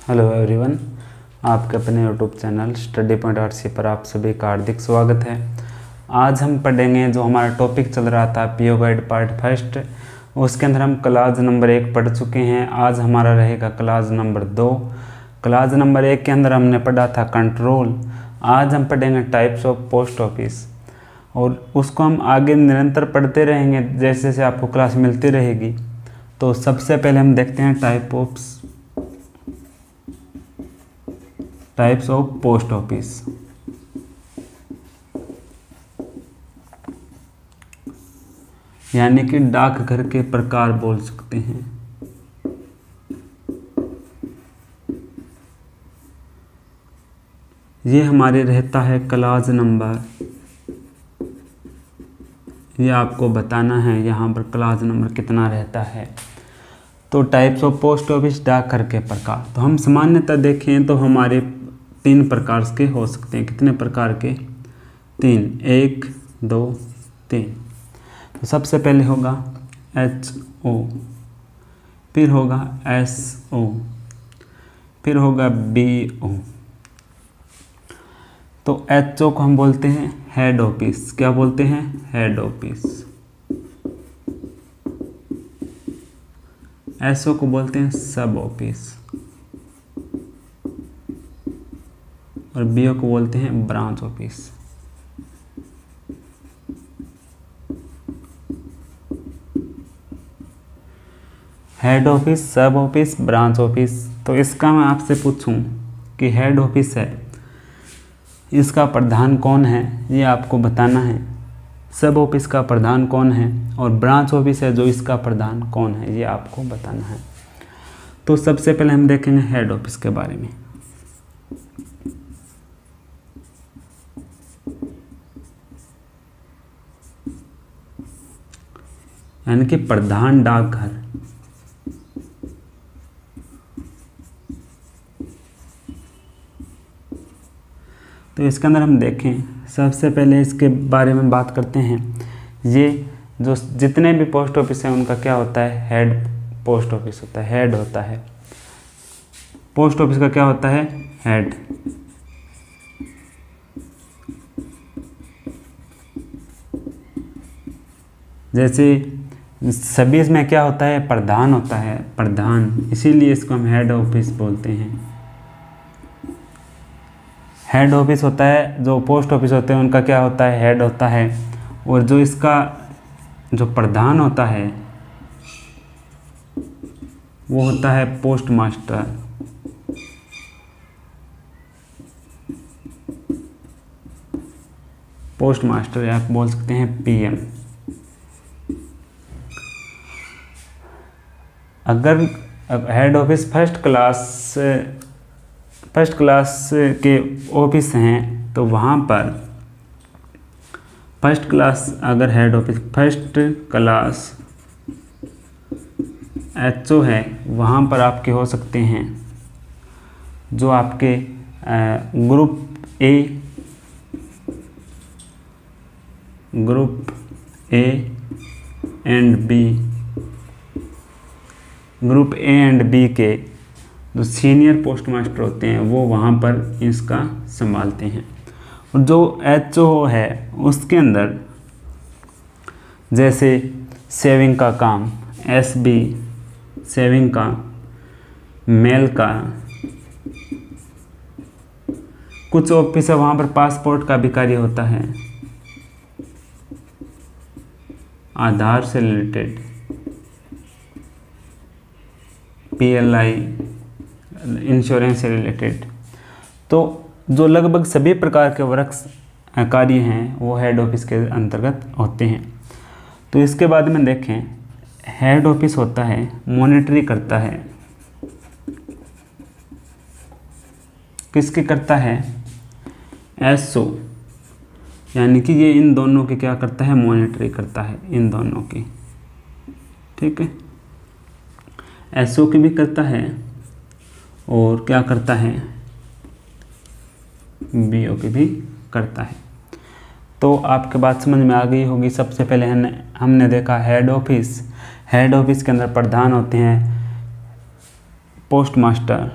Hello everyone, आपके अपने YouTube channel study point RC पर आप सभी का हार्दिक स्वागत है। आज हम पढ़ेंगे जो हमारा टॉपिक चल रहा था पीओ गाइड पार्ट फर्स्ट, उसके अंदर हम क्लास नंबर 1 पढ़ चुके हैं। आज हमारा रहेगा क्लास नंबर 2। क्लास नंबर 1 के अंदर हमने पढ़ा था कंट्रोल। आज हम पढ़ेंगे टाइप्स ऑफ पोस्ट ऑफिस और उसको हम आगे निरंतर पढ़ते रहेंगे जैसे जैसे आपको क्लास मिलती रहेगी। तो सबसे पहले हम देखते हैं टाइप्स ऑफ पोस्ट ऑफिस। यानी कि डाकघर के प्रकार बोल सकते हैं। ये हमारे रहता है क्लास नंबर, ये आपको बताना है यहाँ पर क्लास नंबर कितना रहता है। तो टाइप्स ऑफ पोस्ट ऑफिस डाकघर के प्रकार, तो हम सामान्यतः देखें तो हमारे 3 प्रकार के हो सकते हैं। कितने प्रकार के? 3, 1, 2, 3। तो सबसे पहले होगा HO, फिर होगा SO, फिर होगा BO। तो HO को हम बोलते हैं हेड ऑफिस। क्या बोलते हैं? Head office. SO को बोलते हैं सब ऑफिस और BO को बोलते हैं ब्रांच ऑफिस। हेड ऑफिस, सब ऑफिस, ब्रांच ऑफिस। तो इसका मैं आपसे पूछूं कि हेड ऑफिस है, इसका प्रधान कौन है, ये आपको बताना है। सब ऑफिस का प्रधान कौन है और ब्रांच ऑफिस है जो इसका प्रधान कौन है, ये आपको बताना है। तो सबसे पहले हम देखेंगे हेड ऑफिस के बारे में। यानी कि प्रधान डाकघर। तो इसके अंदर हम देखें, सबसे पहले इसके बारे में बात करते हैं। ये जो जितने भी पोस्ट ऑफिस हैं उनका क्या होता है? हेड पोस्ट ऑफिस होता है, हेड होता है। पोस्ट ऑफिस का क्या होता है? हेड। जैसे सभी इसमें क्या होता है? प्रधान होता है, प्रधान, इसीलिए इसको हम हेड ऑफिस बोलते हैं। हेड ऑफिस होता है, जो पोस्ट ऑफिस होते हैं उनका क्या होता है? हेड होता है। और जो इसका जो प्रधान होता है वो होता है पोस्ट मास्टर। पोस्ट मास्टर या आप बोल सकते हैं PM। अगर हेड ऑफिस फर्स्ट क्लास के ऑफिस हैं तो वहाँ पर फर्स्ट क्लास, अगर head office first class HO है, वहाँ पर आपके हो सकते हैं जो आपके ग्रुप A एंड B के जो सीनियर पोस्ट मास्टर होते हैं वो वहाँ पर इसका संभालते हैं। और जो HO है उसके अंदर जैसे सेविंग का काम, SB सेविंग का, मेल का, कुछ ऑफिस है वहाँ पर पासपोर्ट का भी कार्य होता है, आधार से रिलेटेड, PLI इंश्योरेंस से रिलेटेड। तो जो लगभग सभी प्रकार के वर्क कार्य हैं वो हेड ऑफिस के अंतर्गत होते हैं। तो इसके बाद में देखें, हेड ऑफिस होता है मॉनिटरी करता है। किसकी करता है? SO। यानी कि ये इन दोनों की क्या करता है? मॉनिटरी करता है, इन दोनों की। ठीक है, SO की भी करता है और क्या करता है? BO की भी करता है। तो आपके बात समझ में आ गई होगी। सबसे पहले हमने देखा हेड ऑफिस। हेड ऑफिस के अंदर प्रधान होते हैं पोस्ट मास्टर,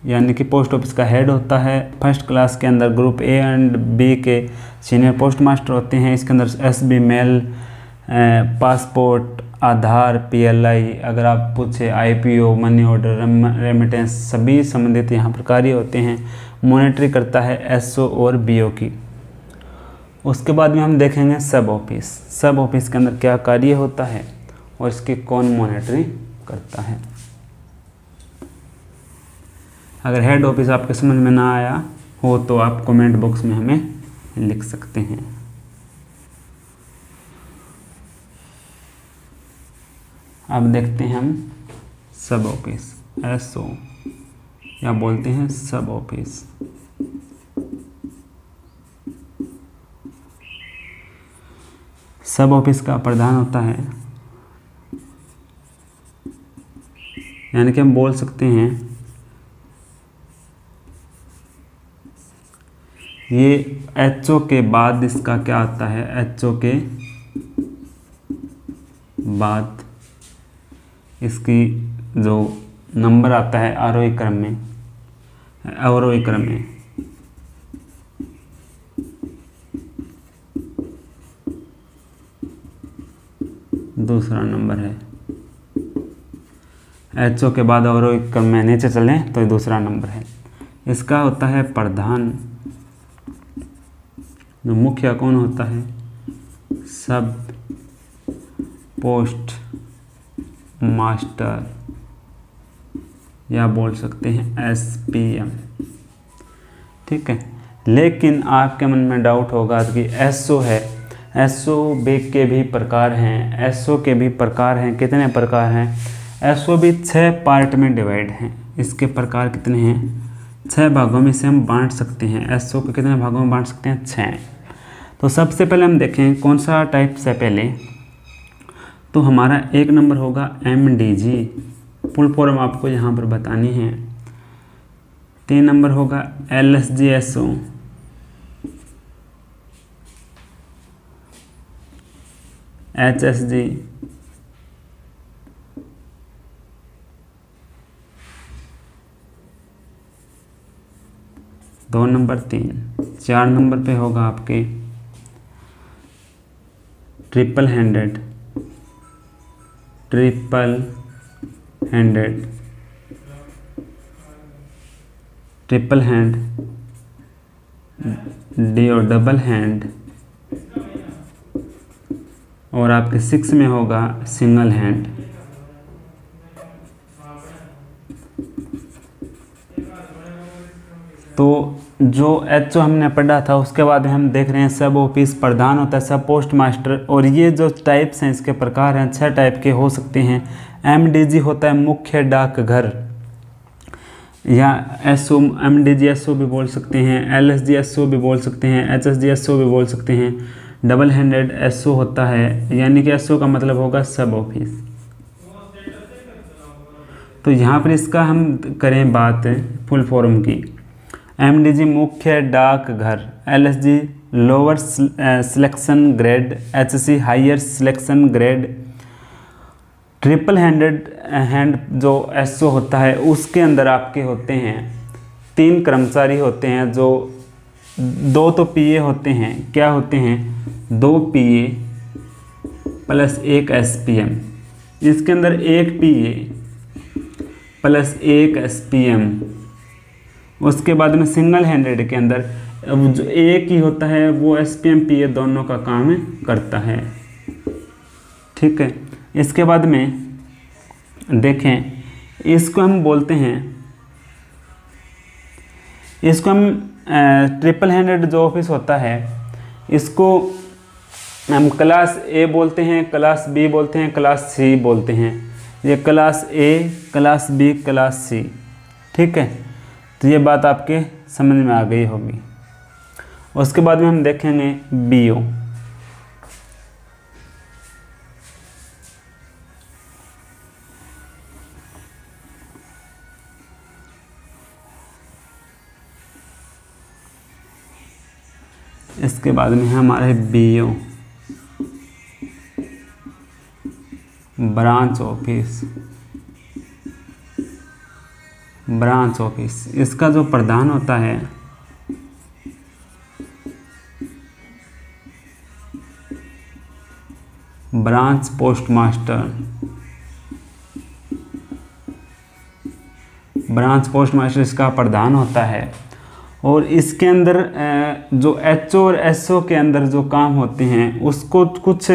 यानी कि पोस्ट ऑफिस का हेड होता है। फर्स्ट क्लास के अंदर ग्रुप ए एंड बी के सीनियर पोस्ट मास्टर होते हैं। इसके अंदर एसबी, मेल, पासपोर्ट, आधार, पीएलआई, अगर आप पूछे आईपीओ, मनी ऑर्डर, रेमिटेंस, सभी संबंधित यहाँ पर कार्य होते हैं। मॉनिटरी करता है एसओ और बीओ की। उसके बाद में हम देखेंगे सब ऑफिस। सब ऑफिस के अंदर क्या कार्य होता है और इसकी कौन मॉनिटरी करता है। अगर हेड ऑफिस आपके समझ में ना आया हो तो आप कमेंट बॉक्स में हमें लिख सकते हैं। अब देखते हैं हम सब ऑफिस, एसओ या बोलते हैं सब ऑफिस। सब ऑफिस का प्रधान होता है, यानी कि हम बोल सकते हैं ये एचओ के बाद इसका क्या आता है, एचओ के बाद इसकी जो नंबर आता है आरोही क्रम में, अवरोही क्रम में, दूसरा नंबर है। एचओ के बाद अवरोही क्रम में नीचे चलें तो ये दूसरा नंबर है। इसका होता है प्रधान। जो मुखिया कौन होता है, सब पोस्ट मास्टर या बोल सकते हैं एसपीएम। ठीक है, लेकिन आपके मन में डाउट होगा कि एसओ है, एसओ के भी प्रकार हैं, एसओ के भी प्रकार हैं। कितने प्रकार हैं? एसओ भी 6 पार्ट में डिवाइड हैं। इसके प्रकार कितने हैं? 6 भागों में से हम बांट सकते हैं। एसओ को कितने भागों में बांट सकते हैं? 6। तो सबसे पहले हम देखें कौन सा टाइप से पहले, तो हमारा 1 नंबर होगा एमडीजी, फुल फॉर्म आपको यहाँ पर बतानी है। 3 नंबर होगा एलएसजीएसओ, एचएसजी, दो नंबर 3। 4 नंबर पे होगा आपके triple handed, triple handed, triple hand, D और डबल हैंड, और आपके 6 में होगा सिंगल हैंड। तो जो एचओ हमने पढ़ा था उसके बाद हम देख रहे हैं सब ऑफिस प्रधान होता है, सब पोस्ट मास्टर, और ये जो टाइप्स हैं इसके प्रकार हैं 6 टाइप के हो सकते हैं। एमडीजी होता है मुख्य डाकघर, या एसओ, एमडीजीएसओ भी बोल सकते हैं, एलएसजीएसओ भी बोल सकते हैं, एचएसजीएसओ भी बोल सकते हैं। डबल हैंडेड एसओ होता है, यानी कि एसओ का मतलब होगा सब ऑफिस। तो यहाँ पर इसका हम करें बात फुल फॉर्म की, एमडीजी मुख्य डाकघर, LSG lower selection grade, HC higher selection grade. Triple hand जो एसओ होता है उसके अंदर आपके होते हैं 3 कर्मचारी होते हैं, जो 2 तो पीए होते हैं। क्या होते हैं? 2 पीए प्लस 1 एसपीएम। इसके अंदर 1 पीए प्लस 1 एसपीएम। उसके बाद में सिंगल हैंडेड के अंदर जो एक ही होता है वो एसपीएम पीए दोनों का काम करता है। ठीक है, इसके बाद में देखें, इसको हम बोलते हैं, इसको हम ट्रिपल हैंडेड जो ऑफिस होता है इसको हम क्लास ए बोलते हैं, क्लास बी बोलते हैं, क्लास सी बोलते हैं। ये class A, class B, class C. ठीक है, तो ये बात आपके समझ में आ गई होगी। उसके बाद में हम देखेंगे बीओ। इसके बाद में हमारे BO, branch office. Branch office, इसका जो प्रधान होता है ब्रांच पोस्टमास्टर। ब्रांच पोस्टमास्टर इसका प्रधान होता है। और इसके अंदर जो एचओ और एसओ के अंदर जो काम होते हैं उसको कुछ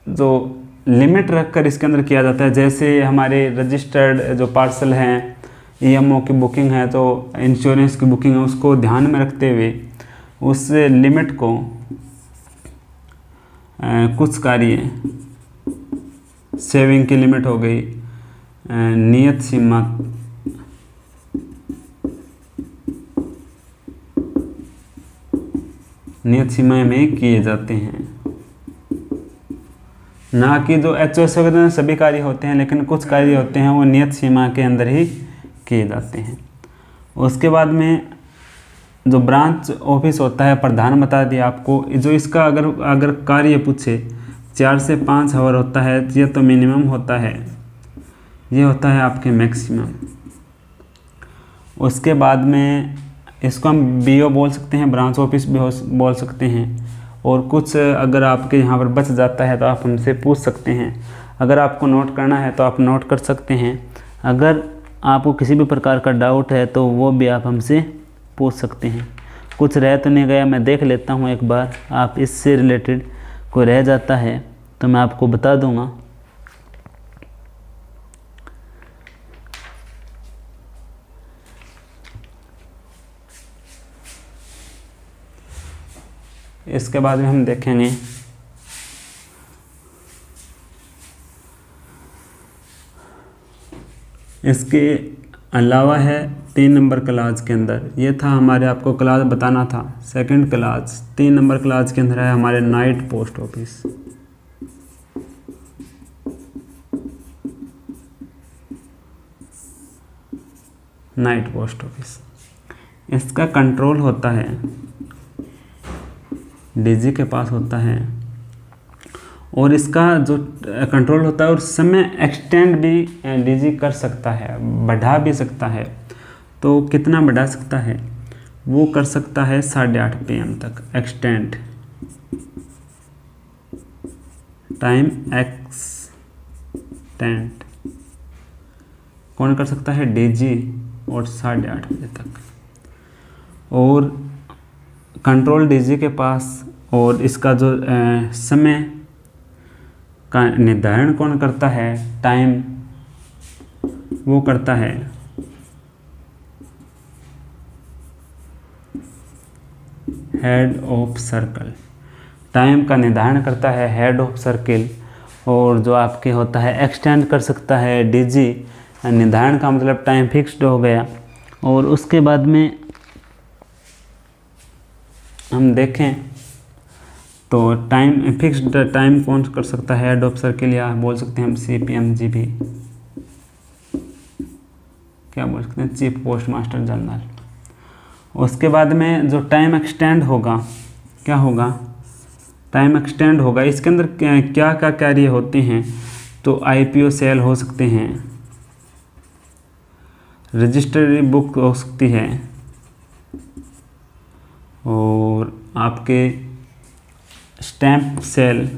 जो लिमिट रखकर इसके अंदर किया जाता है। जैसे हमारे रजिस्टर्ड जो पार्सल हैं, ईएमओ की बुकिंग है, तो इंश्योरेंस की बुकिंग है, उसको ध्यान में रखते हुए उस लिमिट को कुछ कार्य, सेविंग की लिमिट हो गई, नियत सीमा, नियत सीमा में किए जाते हैं। ना कि जो एचओएस के अंदर सभी कार्य होते हैं, लेकिन कुछ कार्य होते हैं वो नियत सीमा के अंदर ही किए जाते हैं। उसके बाद में जो ब्रांच ऑफिस होता है, प्रधान बता दिया आपको। जो इसका अगर कार्य पूछे 4 से 5 आवर होता है, ये तो मिनिमम होता है, ये होता है आपके मैक्सिमम। उसके बाद में इसको हम बीओ बोल सकते हैं, ब्रांच ऑफिस भी बोल सकते हैं। और कुछ अगर आपके यहाँ पर बच जाता है तो आप हमसे पूछ सकते हैं। अगर आपको नोट करना है तो आप नोट कर सकते हैं। अगर आपको किसी भी प्रकार का डाउट है तो वो भी आप हमसे पूछ सकते हैं। कुछ रह तो नहीं गया, मैं देख लेता हूँ एक बार, आप इससे रिलेटेड कोई रह जाता है तो मैं आपको बता दूँगा। इसके बाद में हम देखेंगे इसके अलावा है 3 नंबर क्लास के अंदर, ये था हमारे, आपको क्लास बताना था। सेकंड क्लास 3 नंबर क्लास के अंदर है हमारे night post office. Night post office, इसका कंट्रोल होता है डीजी के पास होता है। और इसका जो कंट्रोल होता है और समय एक्सटेंड भी डीजी कर सकता है, बढ़ा भी सकता है। तो कितना बढ़ा सकता है, वो कर सकता है 8:30 PM तक एक्सटेंड, टाइम एक्सटेंड कौन कर सकता है, डीजी, और 8:30 बजे तक। और कंट्रोल डीजी के पास। और इसका जो समय का निर्धारण कौन करता है, टाइम, वो करता है हेड ऑफ सर्कल। टाइम का निर्धारण करता है हेड ऑफ सर्कल। और जो आपके होता है एक्सटेंड कर सकता है डीजी। निर्धारण का मतलब टाइम फिक्स्ड हो गया। और उसके बाद में हम देखें तो टाइम फिक्स्ड टाइम कौन कर सकता है, हेड ऑफ सर्कल, या बोल सकते हैं हम CPMG भी, क्या बोल सकते हैं, चीफ पोस्ट मास्टर जनरल। उसके बाद में जो टाइम एक्सटेंड होगा, क्या होगा, टाइम एक्सटेंड होगा। इसके अंदर क्या क्या कार्य होते हैं, तो IPO सेल हो सकते हैं, रजिस्ट्री बुक हो सकती है, और आपके स्टैम्प सेल,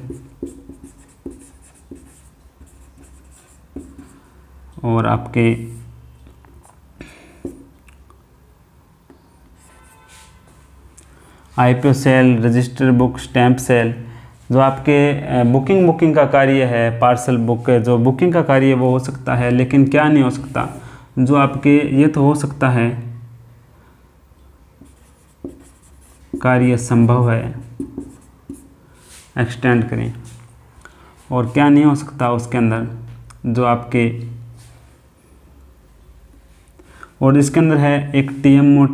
और आपके IPO sale, register book, stamp sale. जो आपके बुकिंग का कार्य है, पार्सल बुक, जो बुकिंग का कार्य वो हो सकता है। लेकिन क्या नहीं हो सकता, जो आपके ये तो हो सकता है कार्य संभव है एक्सटेंड करें। और क्या नहीं हो सकता उसके अंदर, जो आपके, और इसके अंदर है एक TMO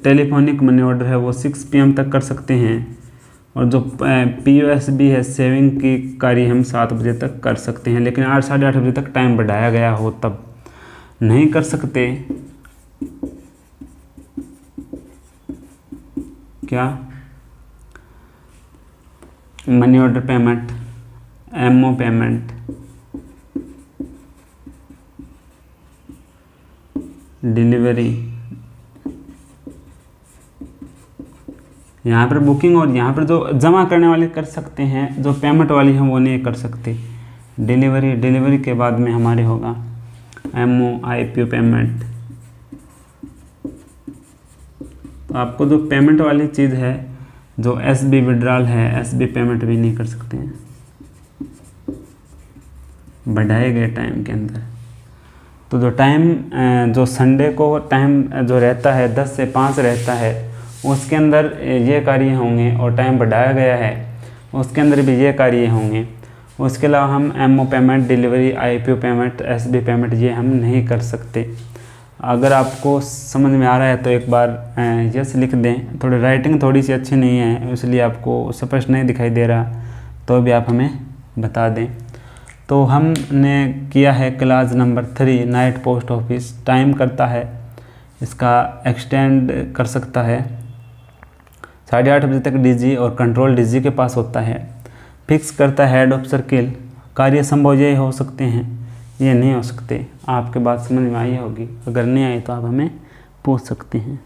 टेलीफोनिक मनी ऑर्डर है, वो 6 PM तक कर सकते हैं। और जो POSB है, सेविंग की कार्य, हम 7 बजे तक कर सकते हैं। लेकिन 8, 8:30 बजे तक टाइम बढ़ाया गया हो तब नहीं कर सकते। क्या, money order payment, MO payment, delivery, यहाँ पर बुकिंग, और यहाँ पर जो जमा करने वाले कर सकते हैं, जो पेमेंट वाली हैं वो नहीं कर सकते। डिलीवरी, डिलीवरी के बाद में हमारे होगा MOIPO पेमेंट। तो आपको जो पेमेंट वाली चीज़ है, जो SB विड्रॉल है, SB पेमेंट भी नहीं कर सकते हैं बढ़ाए गए टाइम के अंदर। तो जो टाइम जो संडे को टाइम जो रहता है 10 से 5 रहता है, उसके अंदर ये कार्य होंगे, और टाइम बढ़ाया गया है उसके अंदर भी ये कार्य होंगे। उसके अलावा हम MO payment, delivery, IPO payment, SB payment ये हम नहीं कर सकते। अगर आपको समझ में आ रहा है तो एक बार यस लिख दें। थोड़ी राइटिंग थोड़ी सी अच्छी नहीं है, इसलिए आपको स्पष्ट नहीं दिखाई दे रहा, तो भी आप हमें बता दें। तो हमने किया है class number 3 night post office. Time करता है, इसका एक्सटेंड कर सकता है 8:30 बजे तक DG और कंट्रोल DG के पास होता है। फिक्स करता है हेड ऑफ सर्किल। कार्य संभव ये हो सकते हैं, ये नहीं हो सकते। आपके बात समझ में आई होगी, अगर नहीं आई तो आप हमें पूछ सकते हैं।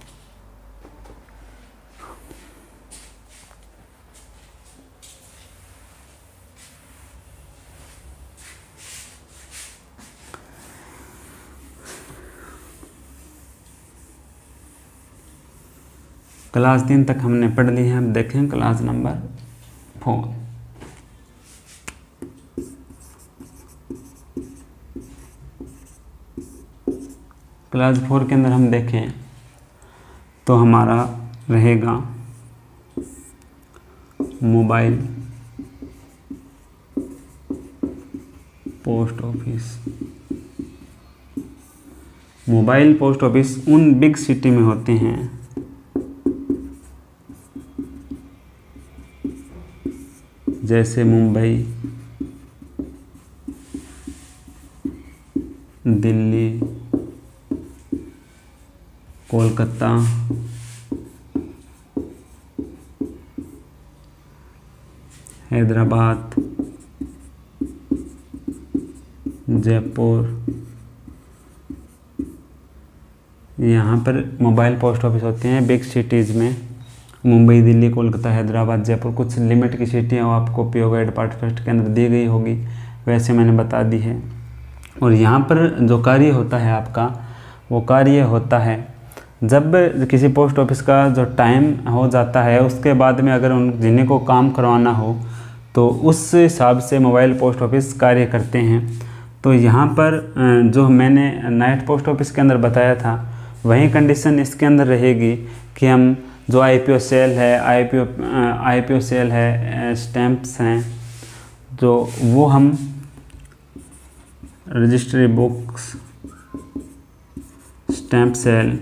क्लास 3 तक हमने पढ़ ली है। अब देखें क्लास नंबर 4। क्लास 4 के अंदर हम देखें तो हमारा रहेगा mobile post office. Mobile post office उन बिग सिटी में होते हैं जैसे मुंबई, दिल्ली, कोलकाता, हैदराबाद, जयपुर। यहाँ पर मोबाइल पोस्ट ऑफिस होते हैं बिग सिटीज़ में। मुंबई, दिल्ली, कोलकाता, हैदराबाद, जयपुर। कुछ लिमिट की सिटी हैं वो आपको पीओ गाइड पार्ट फर्स्ट के अंदर दी गई होगी, वैसे मैंने बता दी है। और यहाँ पर जो कार्य होता है आपका, वो कार्य होता है जब किसी पोस्ट ऑफिस का जो टाइम हो जाता है, उसके बाद में अगर उन जिन्हें को काम करवाना हो तो उस हिसाब से मोबाइल पोस्ट ऑफिस कार्य करते हैं। तो यहाँ पर जो मैंने नाइट पोस्ट ऑफिस के अंदर बताया था, वही कंडीशन इसके अंदर रहेगी कि हम जो IPO सेल है, IPO सेल है, स्टैंप्स हैं, जो वो हम registry books, stamp sale,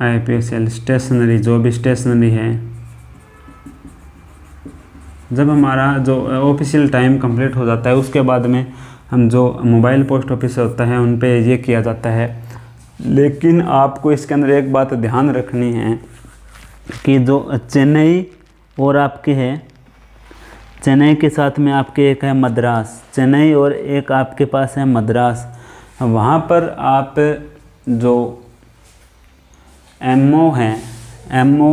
IPO sale, stationery, जो भी स्टेशनरी है, जब हमारा जो ऑफिशियल टाइम कंप्लीट हो जाता है उसके बाद में हम जो मोबाइल पोस्ट ऑफिस होता है उन पे ये किया जाता है। लेकिन आपको इसके अंदर एक बात ध्यान रखनी है कि जो चेन्नई और आपके है, चेन्नई के साथ में आपके एक है मद्रास, चेन्नई और एक आपके पास है मद्रास। वहाँ पर आप जो MO है, MO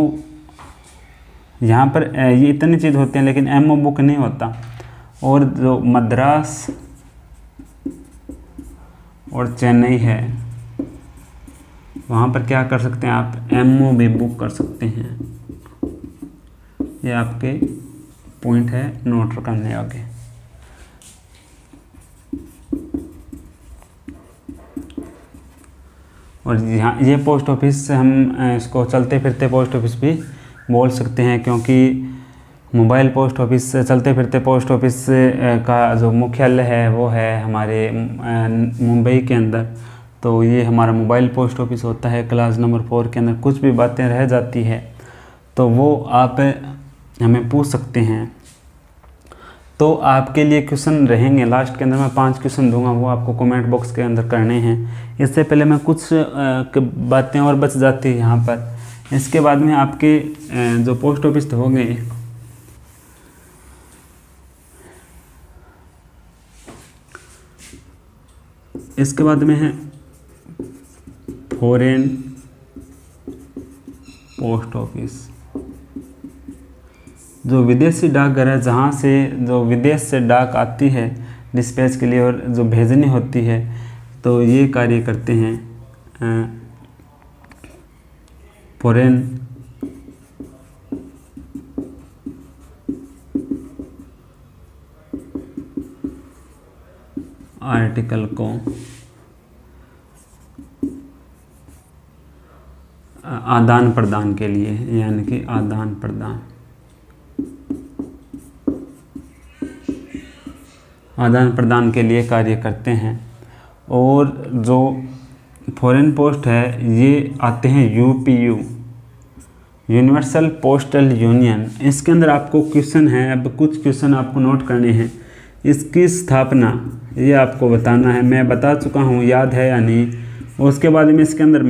यहाँ पर ये इतनी चीज़ होती है, लेकिन MO बुक नहीं होता। और जो मद्रास और चेन्नई है, वहाँ पर क्या कर सकते हैं आप, MO भी बुक कर सकते हैं। ये आपके पॉइंट है नोट करने आगे। और यहाँ ये पोस्ट ऑफिस हम इसको चलते फिरते पोस्ट ऑफिस भी बोल सकते हैं, क्योंकि मोबाइल पोस्ट ऑफिस, चलते फिरते पोस्ट ऑफिस का जो मुख्यालय है वो है हमारे मुंबई के अंदर। तो ये हमारा मोबाइल पोस्ट ऑफिस होता है। क्लास नंबर 4 के अंदर कुछ भी बातें रह जाती है तो वो आप हमें पूछ सकते हैं। तो आपके लिए क्वेश्चन रहेंगे लास्ट के अंदर, मैं 5 क्वेश्चन दूंगा, वो आपको कमेंट बॉक्स के अंदर करने हैं। इससे पहले मैं कुछ बातें और बच जाती है यहाँ पर। इसके बाद में आपके जो पोस्ट ऑफिस हो गए, इसके बाद में है फॉरेन पोस्ट ऑफिस, जो विदेशी डाकघर है, जहाँ से जो विदेश से डाक आती है डिस्पैच के लिए और जो भेजनी होती है, तो ये कार्य करते हैं फॉरेन आर्टिकल को आदान प्रदान के लिए, यानी कि आदान प्रदान के लिए कार्य करते हैं। और जो फॉरेन पोस्ट है ये आते हैं यूपीयू, यूनिवर्सल पोस्टल यूनियन। इसके अंदर आपको क्वेश्चन है, अब कुछ क्वेश्चन आपको नोट करने हैं। इसकी स्थापना ये आपको बताना है, मैं बता चुका हूँ, याद है या नहीं। उसके बाद में इसके अंदर